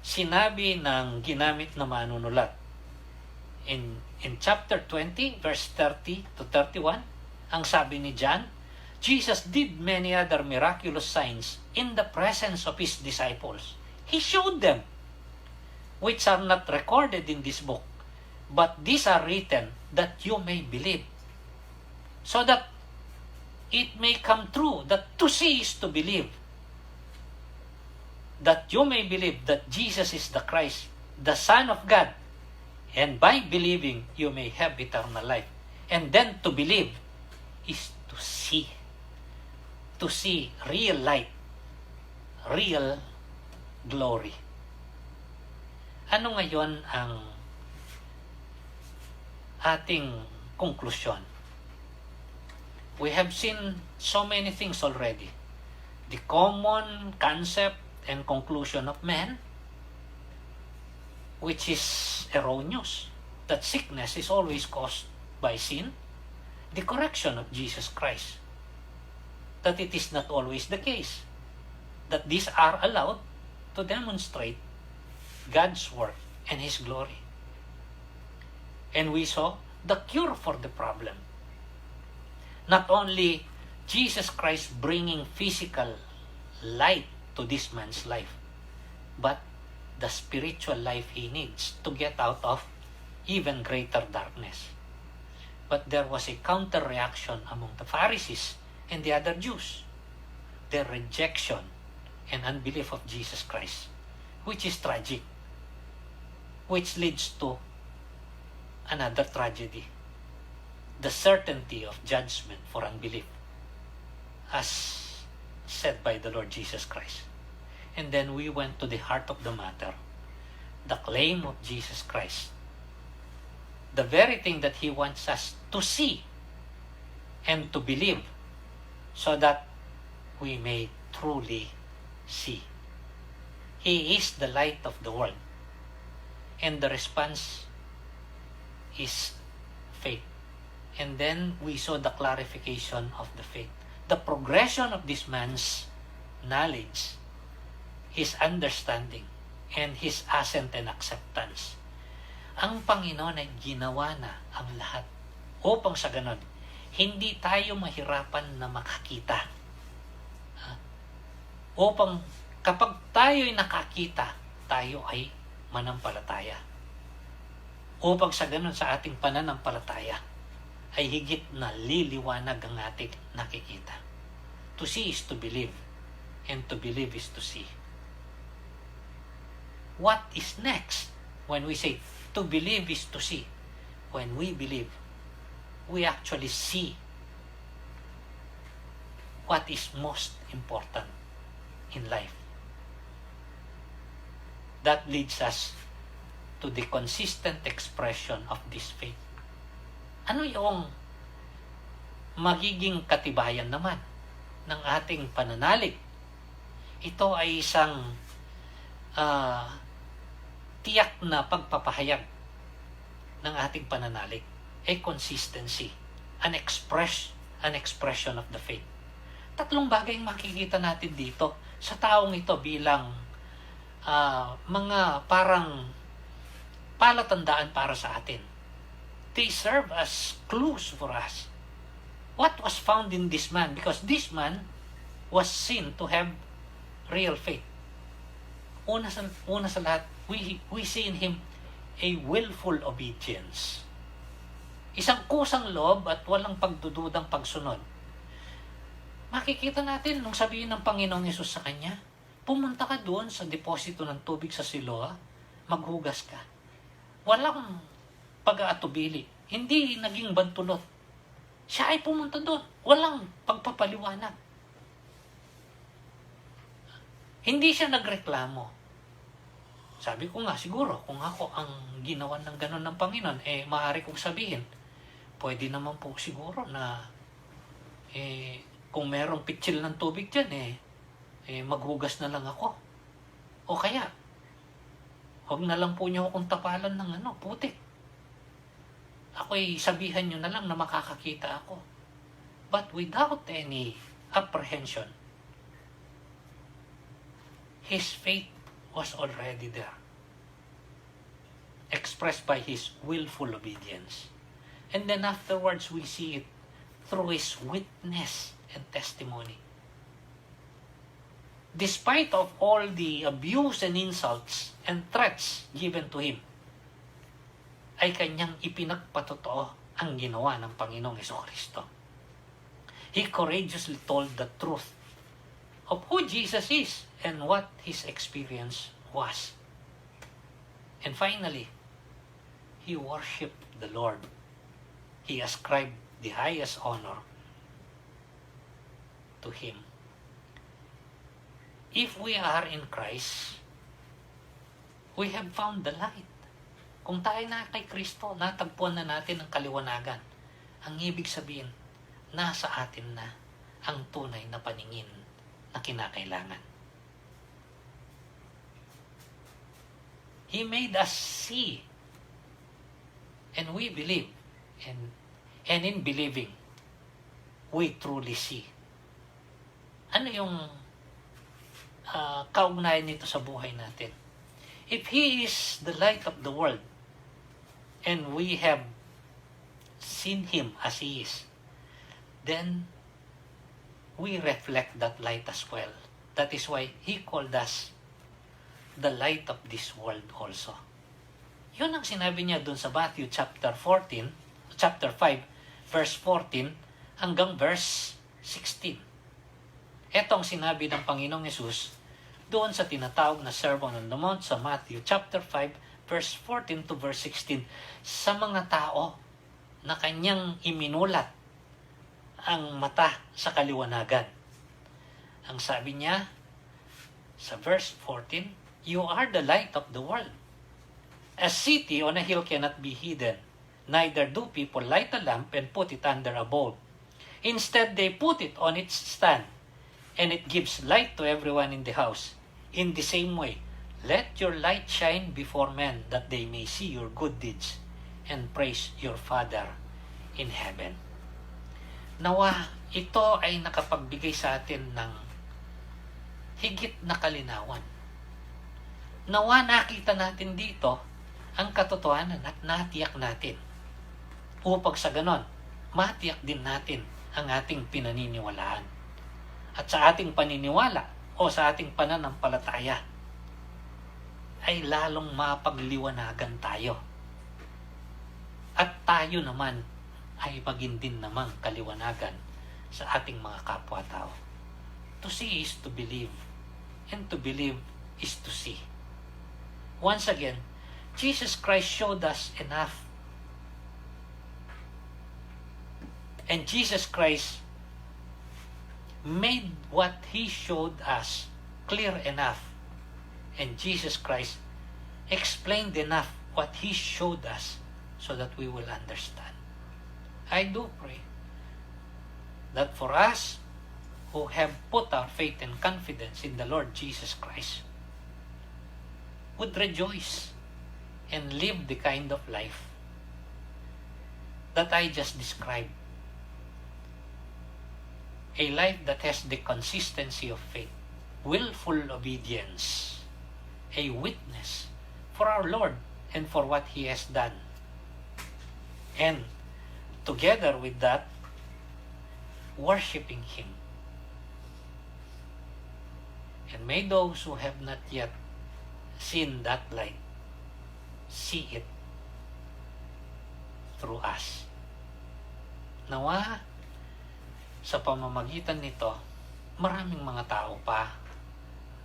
sinabi ng ginamit na manunulat. In chapter 20, verse 30 to 31, ang sabi ni John, Jesus did many other miraculous signs in the presence of His disciples. He showed them, which are not recorded in this book, but these are written that you may believe, so that it may come true that to see is to believe, that you may believe that Jesus is the Christ, the Son of God, and by believing you may have eternal life. And then to believe is to see real light, real glory. Ano ngayon ang ating konklusyon? We have seen so many things already. The common concept and conclusion of man, which is erroneous, that sickness is always caused by sin. The correction of Jesus Christ, that it is not always the case, that these are allowed to demonstrate God's work and His glory. And we saw the cure for the problem. Not only Jesus Christ bringing physical light to this man's life, but the spiritual life he needs to get out of even greater darkness. But there was a counter-reaction among the Pharisees and the other Jews. Their rejection and unbelief of Jesus Christ, which is tragic, which leads to another tragedy, the certainty of judgment for unbelief, as said by the Lord Jesus Christ. And then we went to the heart of the matter, the claim of Jesus Christ, the very thing that He wants us to see and to believe, so that we may truly see. He is the light of the world, and the response is faith. And then we saw the clarification of the faith, the progression of this man's knowledge, his understanding, and his assent and acceptance. Ang Panginoon ay ginawa na ang lahat upang sa ganon, hindi tayo mahirapan na makakita. Upang kapag tayo'y nakakita, tayo ay manampalataya. Upang sa ganon sa ating pananampalataya, ay higit na liliwanag ang ating nakikita. To see is to believe, and to believe is to see. What is next when we say to believe is to see? When we believe, we actually see what is most important in life. That leads us to the consistent expression of this faith. Ano yung magiging katibayan naman ng ating pananalig? Ito ay isang tiyak na pagpapahayag ng ating pananalig. A consistency, an expression of the faith. Tatlong bagay ang makikita natin dito sa taong ito bilang mga parang palatandaan para sa atin. They serve as clues for us. What was found in this man? Because this man was seen to have real faith. Una sa lahat, we see in him a willful obedience. Isang kusang loob at walang pagdududang pagsunod. Makikita natin nung sabihin ng Panginoong Yesus sa kanya, pumunta ka doon sa deposito ng tubig sa Siloa, maghugas ka. Walang pag-aatubili. Hindi naging bantulot. Siya ay pumunta doon. Walang pagpapaliwanag. Hindi siya nagreklamo. Sabi ko nga, siguro, kung ako ang ginawa ng ganon ng Panginoon, maaari kong sabihin, pwede naman po siguro na, kung merong pitsil ng tubig dyan, maghugas na lang ako. O kaya, huwag na lang po niyo akong tapalan ng putik. Ako'y sabihan niyo na lang na makakakita ako. But without any apprehension, his faith was already there, expressed by his willful obedience. And then afterwards, we see it through his witness and testimony. Despite of all the abuse and insults and threats given to him, ay kanyang ipinagpatotoo ang ginawa ng Panginoong Jesucristo. He courageously told the truth of who Jesus is and what his experience was. And finally, he worshiped the Lord. He ascribed the highest honor to him. If we are in Christ, we have found the light. Kung tayo na kay Kristo, natagpuan na natin ang kaliwanagan. Ang ibig sabihin, nasa atin na ang tunay na paningin na kinakailangan. He made us see, and we believe, and in believing, we truly see. Ano yung kaugnayan nito sa buhay natin? If He is the light of the world, and we have seen Him as He is, then we reflect that light as well. That is why He called us the light of this world also. Yun ang sinabi niya dun sa Matthew chapter 5, verse 14 hanggang verse 16. Etong sinabi ng Panginoong Yesus doon sa tinatawag na Sermon on the Mount sa Matthew chapter 5, verse 14 to verse 16 sa mga tao na kanyang iminulat ang mata sa kaliwanagan. Ang sabi niya sa verse 14, "You are the light of the world. A city on a hill cannot be hidden. Neither do people light a lamp and put it under a bowl. Instead, they put it on its stand, and it gives light to everyone in the house. In the same way, let your light shine before men, that they may see your good deeds and praise your Father in heaven." Nawa, ito ay nakapagbigay sa atin ng higit na kalinawan. Nawa, nakita natin dito ang katotohanan at natiyak natin. Upang sa ganon, matiyak din natin ang ating pinaniniwalaan. At sa ating paniniwala o sa ating pananampalataya, ay lalong mapagliwanagan tayo. At tayo naman ay maging din namang kaliwanagan sa ating mga kapwa-tao. To see is to believe, and to believe is to see. Once again, Jesus Christ showed us enough. And Jesus Christ made what He showed us clear enough. And Jesus Christ explained enough what He showed us so that we will understand. I do pray that for us who have put our faith and confidence in the Lord Jesus Christ, would rejoice and live the kind of life that I just described. A life that has the consistency of faith, willful obedience, a witness for our Lord and for what He has done. And together with that, worshiping Him. And may those who have not yet seen that light see it through us. Nawa, sa pamamagitan nito, maraming mga tao pa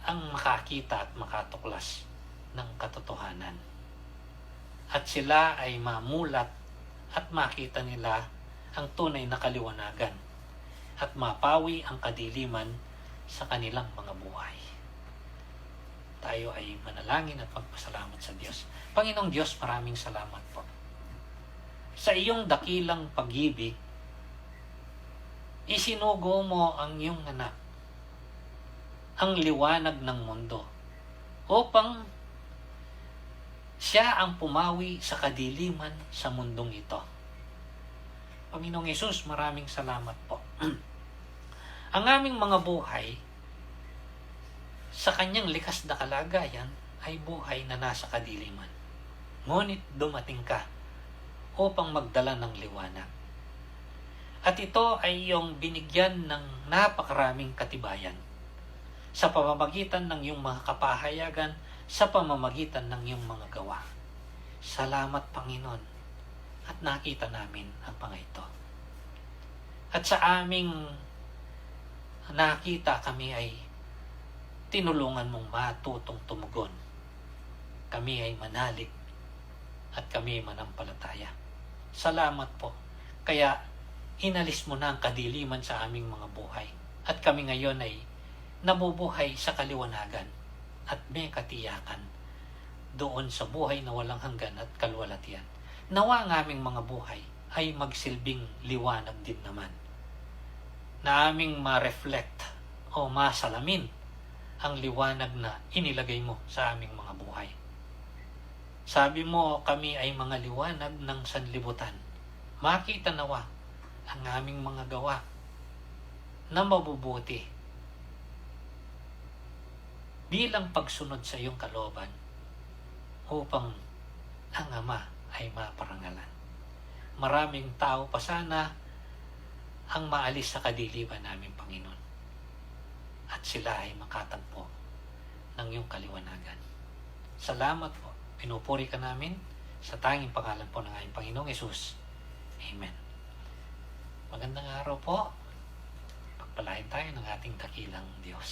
ang makakita at makatuklas ng katotohanan. At sila ay mamulat at makita nila ang tunay na kaliwanagan at mapawi ang kadiliman sa kanilang mga buhay. tayo ay manalangin at magpasalamat sa Diyos. Panginoong Diyos, maraming salamat po. Sa iyong dakilang pag-ibig, isinugo mo ang iyong anak, ang liwanag ng mundo, upang siya ang pumawi sa kadiliman sa mundong ito. Panginoong Hesus, maraming salamat po. Ang aming mga buhay, sa kanyang likas na kalagayan, ay buhay na nasa kadiliman. Ngunit dumating ka upang magdala ng liwanag. At ito ay iyong binigyan ng napakaraming katibayan sa pamamagitan ng iyong mga kapahayagan, sa pamamagitan ng iyong mga gawa. Salamat, Panginoon, at nakita namin ang mga ito. At sa aming nakita, kami ay tinulungan mong matutong tumugon. Kami ay manalig at kami ay manampalataya. Salamat po. Kaya inalis mo na ang kadiliman sa aming mga buhay. At kami ngayon ay nabubuhay sa kaliwanagan at may katiyakan doon sa buhay na walang hanggan at kalwalatian. Nawa ang aming mga buhay ay magsilbing liwanag din naman, na aming ma-reflect o masalamin ang liwanag na inilagay mo sa aming mga buhay. Sabi mo, kami ay mga liwanag ng sanlibutan. Makita nawa ang aming mga gawa na mabubuti bilang pagsunod sa iyong kalooban upang ang Ama ay maparangalan. Maraming tao pa sana ang maalis sa kadiliman namin, Panginoon, at sila ay makatagpo ng iyong kaliwanagan. Salamat po. Pinupuri ka namin sa tanging pangalan po ng aming Panginoong Hesus. Amen. Magandang araw po. Pagpalain tayo ng ating dakilang Diyos.